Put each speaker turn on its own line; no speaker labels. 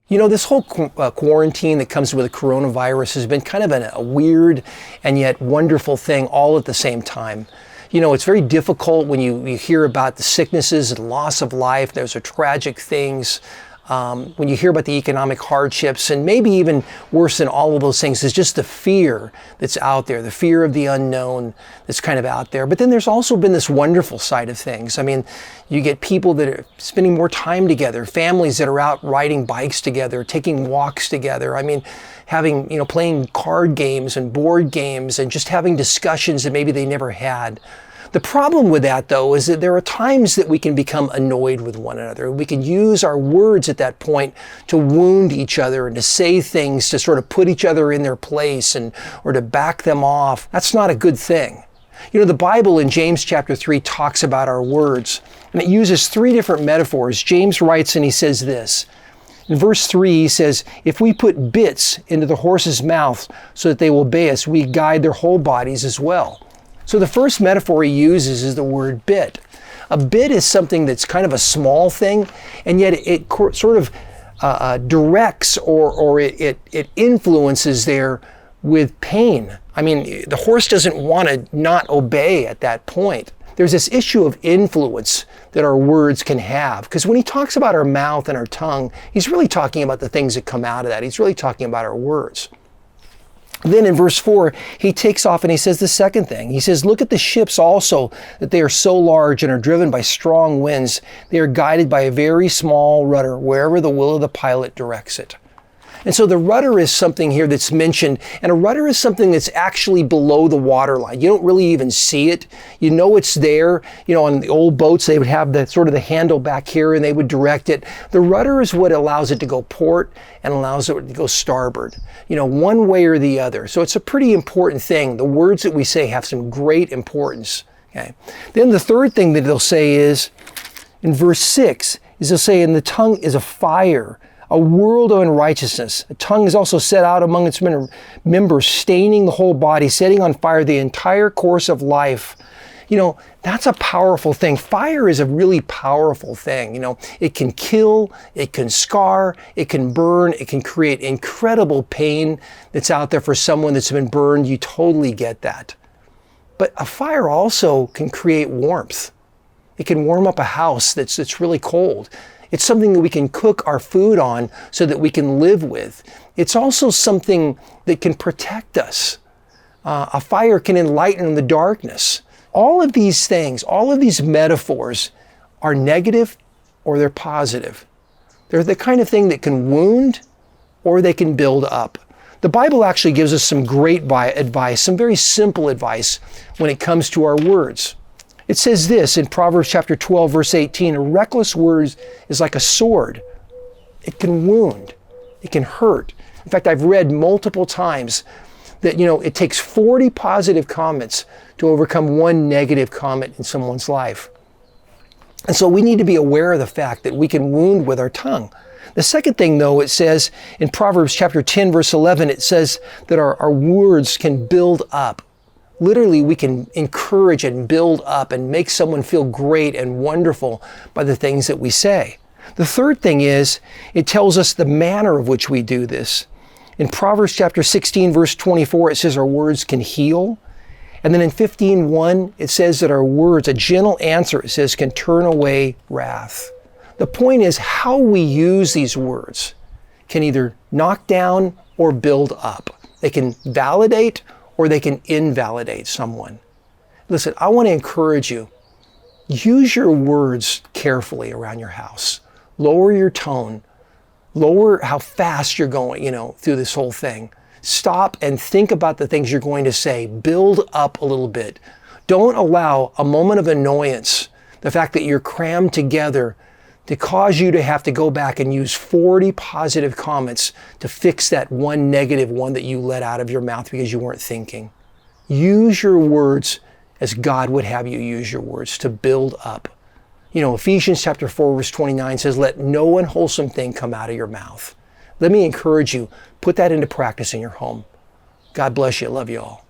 You know, this whole quarantine that comes with the coronavirus has been kind of a weird and yet wonderful thing all at the same time. You know, it's very difficult when you hear about the sicknesses and loss of life. Those are tragic things. When you hear about the economic hardships, and maybe even worse than all of those things is just the fear that's out there, the fear of the unknown that's kind of out there. But then there's also been this wonderful side of things. I mean, you get people that are spending more time together, families that are out riding bikes together, taking walks together. I mean, having, playing card games and board games and just having discussions that maybe they never had. The problem with that, though, is that there are times that we can become annoyed with one another. We can use our words at that point to wound each other and to say things to sort of put each other in their place or to back them off. That's not a good thing. You know, the Bible in James chapter 3 talks about our words, and it uses 3 different metaphors. James writes and he says this. In verse 3, he says, "If we put bits into the horses' mouths so that they will obey us, we guide their whole bodies as well." So the first metaphor he uses is the word bit. A bit is something that's kind of a small thing, and yet it sort of directs or it influences there with pain. I mean, the horse doesn't want to not obey at that point. There's this issue of influence that our words can have. Because when he talks about our mouth and our tongue, he's really talking about the things that come out of that. He's really talking about our words. Then in verse 4, he takes off and he says the second thing. He says, "Look at the ships also, that they are so large and are driven by strong winds. They are guided by a very small rudder, wherever the will of the pilot directs it." And so the rudder is something here that's mentioned, and a rudder is something that's actually below the waterline. You don't really even see it. You know it's there. You know, on the old boats, they would have the sort of the handle back here and they would direct it. The rudder is what allows it to go port and allows it to go starboard, one way or the other. So it's a pretty important thing. The words that we say have some great importance. Okay. Then the third thing that they'll say is, in verse 6, is they'll say, "And the tongue is a fire, a world of unrighteousness. The tongue is also set out among its members, staining the whole body, setting on fire the entire course of life." That's a powerful thing. Fire is a really powerful thing. It can kill, it can scar, it can burn, it can create incredible pain that's out there for someone that's been burned. You totally get that. But a fire also can create warmth. It can warm up a house that's really cold. It's something that we can cook our food on so that we can live with. It's also something that can protect us. A fire can enlighten the darkness. All of these things, all of these metaphors are negative or they're positive. They're the kind of thing that can wound or they can build up. The Bible actually gives us some great advice, some very simple advice when it comes to our words. It says this in Proverbs chapter 12, verse 18, "A reckless word is like a sword. It can wound. It can hurt." In fact, I've read multiple times that, it takes 40 positive comments to overcome one negative comment in someone's life. And so we need to be aware of the fact that we can wound with our tongue. The second thing, though, it says in Proverbs chapter 10, verse 11, it says that our words can build up. Literally, we can encourage and build up and make someone feel great and wonderful by the things that we say. The third thing is, it tells us the manner of which we do this. In Proverbs chapter 16, verse 24, it says our words can heal. And then in 15:1, it says that our words, a gentle answer, it says, can turn away wrath. The point is how we use these words can either knock down or build up. They can validate or they can invalidate someone. Listen, I want to encourage you. Use your words carefully around your house. Lower your tone. Lower how fast you're going, through this whole thing. Stop and think about the things you're going to say. Build up a little bit. Don't allow a moment of annoyance, the fact that you're crammed together, to cause you to have to go back and use 40 positive comments to fix that one negative one that you let out of your mouth because you weren't thinking. Use your words as God would have you use your words, to build up. Ephesians chapter 4, verse 29 says, "Let no unwholesome thing come out of your mouth." Let me encourage you, put that into practice in your home. God bless you. I love you all.